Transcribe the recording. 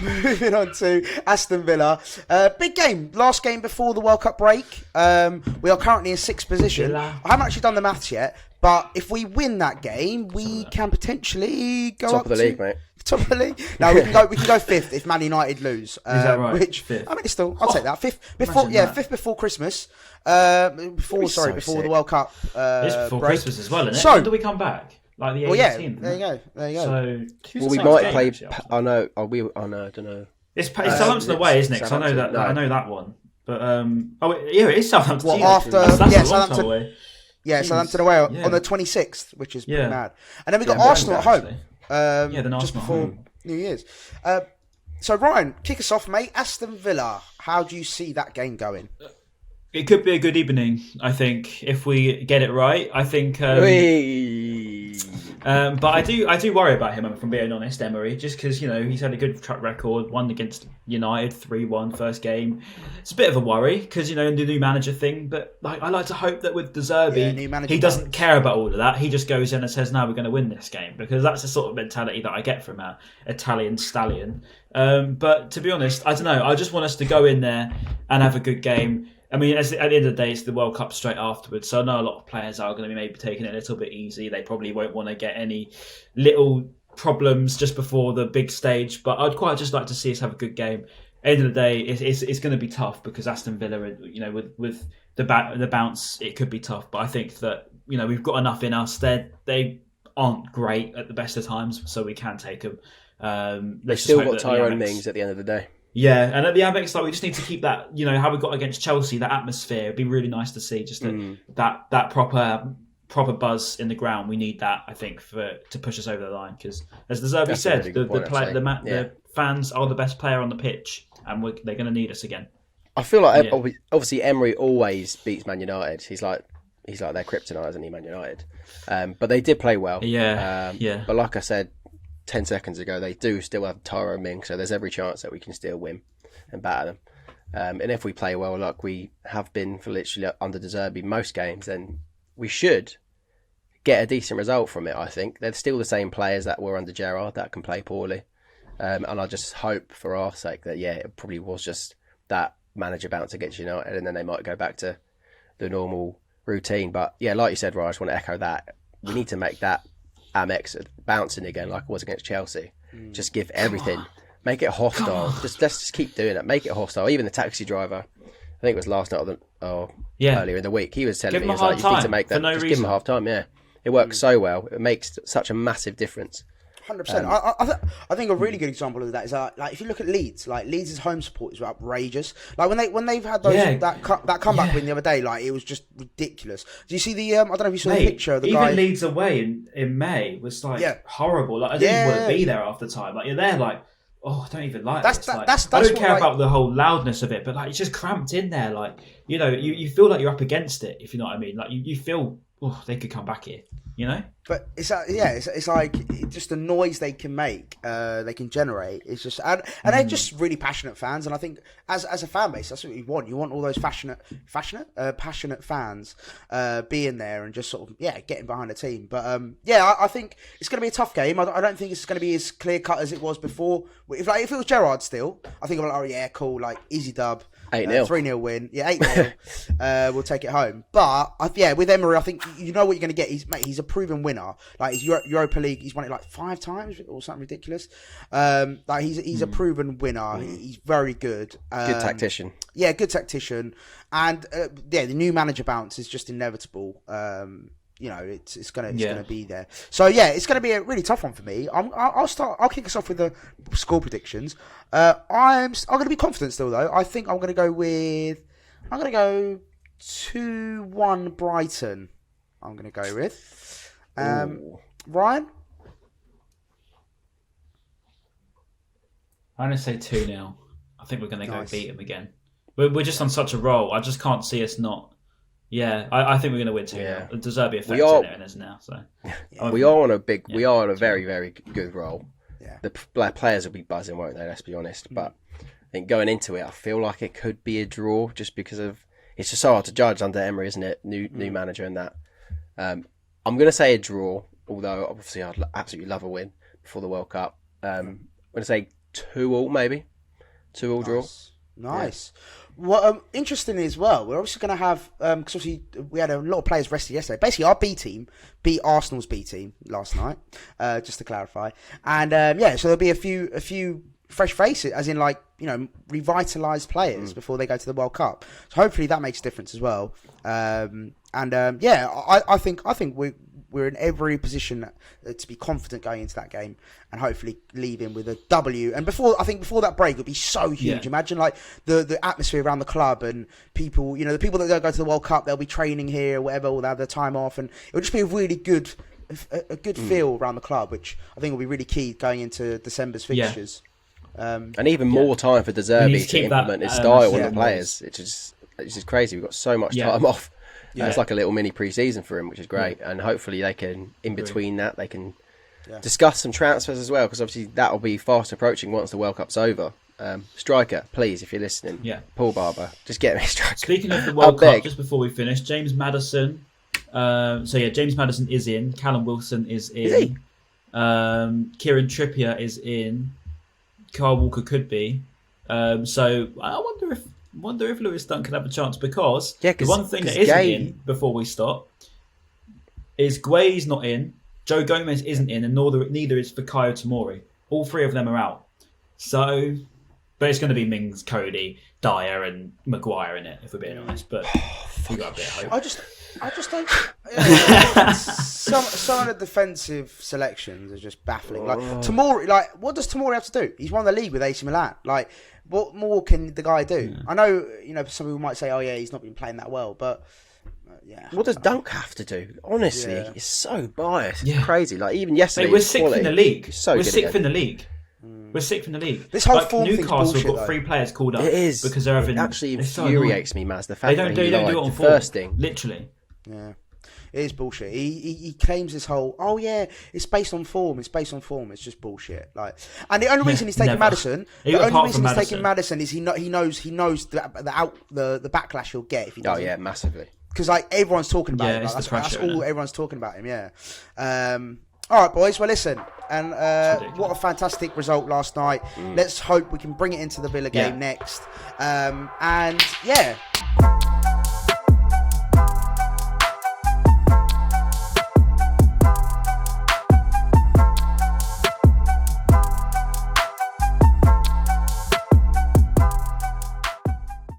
moving on to Aston Villa. Big game. Last game before the World Cup break. We are currently in 6th position. Villa. I haven't actually done the maths yet, but if we win that game, we can potentially go Top up of the league, mate. Top of the league. No, we can go 5th if Man United lose. Is that right? Which 5th? I mean, it's still. I'll take that. 5th before. Fifth before Christmas. Before the World Cup. It's before break. Christmas as well, isn't it? So, when do we come back? Like the 18th. Well, yeah. There you go. So Well, we might play. I know. I don't know. It's Southampton away, isn't it? Because I know that. No. I know that one. But it is Southampton. Well, Jesus. after That's a long time Southampton away. Yeah, Jeez. Southampton away Yeah. on the 26th, which is pretty Yeah. mad. And then we got Yeah, Arsenal at home. actually. Then just Arsenal at before home. New Year's. So Ryan, kick us off, mate. Aston Villa. How do you see that game going? It could be a good evening, I think, if we get it right. I think, but I do worry about him, if I'm being honest, Emery, just because he's had a good track record, won against United 3-1 first game. It's a bit of a worry because the new manager thing, but I like to hope that with De Zerbi, he doesn't care about all of that. He just goes in and says, "No, we're going to win this game," because that's the sort of mentality that I get from our Italian stallion. But to be honest, I don't know. I just want us to go in there and have a good game. I mean, at the end of the day, it's the World Cup straight afterwards. So I know a lot of players are going to be maybe taking it a little bit easy. They probably won't want to get any little problems just before the big stage. But I'd quite just like to see us have a good game. At the end of the day, it's going to be tough because Aston Villa, with the bounce, it could be tough. But I think that we've got enough in us. They aren't great at the best of times, so we can take them. They've still got Tyrone Mings at the end of the day. Yeah, and at the Amex, we just need to keep that, how we got against Chelsea, that atmosphere. It'd be really nice to see just that proper buzz in the ground. We need that, I think, to push us over the line. Because, as the Zerbi said, the fans are the best player on the pitch, and they're going to need us again. I feel like obviously Emery always beats Man United. He's like their kryptonite, isn't he, Man United? But they did play well. Yeah. But like I said 10 seconds ago, they do still have Tyrone Ming, so there's every chance that we can still win and batter them. And if we play well, like we have been for literally under De Zerbi most games, then we should get a decent result from it, I think. They're still the same players that were under Gerrard that can play poorly. And I just hope for our sake that, it probably was just that manager bounce against United and then they might go back to the normal routine. But, like you said, Ryan, I just want to echo that. We need to make that Amex bouncing again like it was against Chelsea. Just give everything. Make it hostile. Let's just keep doing it. Make it hostile. Even the taxi driver, I think it was last night earlier in the week, he was telling me, you need to make that. Just give him a half time, It works so well. It makes such a massive difference. 100%. I think a really good example of that is if you look at Leeds, Leeds' home support is outrageous. When they've had those that comeback win the other day, it was just ridiculous. Do you see the? I don't know if you saw the picture of the guy. Even Leeds away in May was horrible. I didn't even want to be there half the time. You're there I don't even like this. I don't care about the whole loudness of it, but it's just cramped in there. You feel like you're up against it, if you know what I mean. You feel they could come back here. But it's just the noise they can make, they can generate. It's just and they're just really passionate fans. And I think as a fan base, that's what you want. You want all those passionate fans being there and just sort of getting behind the team. But I think it's going to be a tough game. I don't think it's going to be as clear cut as it was before. If it was Gerrard still, I think I'm cool, easy dub. 8-0. 3-0 win. 8-0. We'll take it home. But, with Emery, I think you know what you're going to get. He's a proven winner. His Europa League, he's won it 5 times or something ridiculous. He's a proven winner. He's very good. Good tactician. Yeah, good tactician. And, the new manager bounce is just inevitable. It's gonna be there. So it's gonna be a really tough one for me. I'll kick us off with the score predictions. I'm gonna be confident still though. I think I'm gonna go 2-1 Brighton. I'm gonna go with Ryan. I'm gonna say 2-0. I think we're gonna go beat them again. We're just on such a roll. I just can't see us not. Yeah, I think we're going to win 2-0. Yeah. The De Zerbi effect in it is now. So we are on a very, very good roll. Yeah. The players will be buzzing, won't they? Let's be honest. But I think going into it, I feel like it could be a draw just because of it's just so hard to judge under Emery, isn't it? New manager and that. I'm going to say a draw, although obviously I'd absolutely love a win before the World Cup. I'm going to say 2-2 maybe. 2-2 draw. Nice. Well, interestingly as well, we're obviously going to have, because obviously we had a lot of players rested yesterday. Basically, our B team beat Arsenal's B team last night, just to clarify. And so there'll be a few fresh faces, as in revitalised players before they go to the World Cup. So hopefully that makes a difference as well. I think we're in every position to be confident going into that game and hopefully leaving with a W. And before that break, it'll be so huge. Yeah. Imagine the atmosphere around the club and people, the people that don't go to the World Cup, they'll be training here or whatever, or they'll have their time off, and it'll just be a really good, feel around the club, which I think will be really key going into December's fixtures. And even more time for De Zerbi to implement his style on the players. It's just crazy. We've got so much time off. Yeah. It's like a little mini pre-season for him, which is great. And hopefully they can, in between that, they can discuss some transfers as well, because obviously that will be fast approaching once the World Cup's over. Striker, please, if you're listening. Yeah. Paul Barber, just get me a striker. Speaking of the World Cup, just before we finish, James Maddison. James Maddison is in. Callum Wilson is in. Is he? Kieran Trippier is in. Kyle Walker could be. So I wonder if Lewis Dunk can have a chance, because the one thing that isn't in before we stop is Guay's not in, Joe Gomez isn't in, and neither is Fikayo Tomori. All three of them are out. So, but it's going to be Mings, Cody, Dyer, and Maguire in it, if we're being honest. But we got a bit of hope. I just don't. Some of the defensive selections are just baffling. Tomori, what does Tomori have to do? He's won the league with AC Milan. What more can the guy do? Yeah. I know, some people might say, "Oh yeah, he's not been playing that well," but what does Dunk have to do? Honestly, it's so biased. It's crazy. Even yesterday, we're sixth in the league. We're sixth in the league. We're sixth in the league. This whole form Newcastle thing's bullshit, got 3 players called up. It is because they're having. It actually infuriates me, Maz. The fact they don't do it on first thing, literally. Yeah. It is bullshit. He claims this whole, it's based on form. It's based on form. It's just bullshit. And the only reason he's taking Maddison, is he knows the backlash he'll get if he doesn't. Oh yeah, massively. Because everyone's talking about him. That's all everyone's talking about him. Yeah. All right, boys. Well, listen, and what a fantastic result last night. Let's hope we can bring it into the Villa game next. And yeah.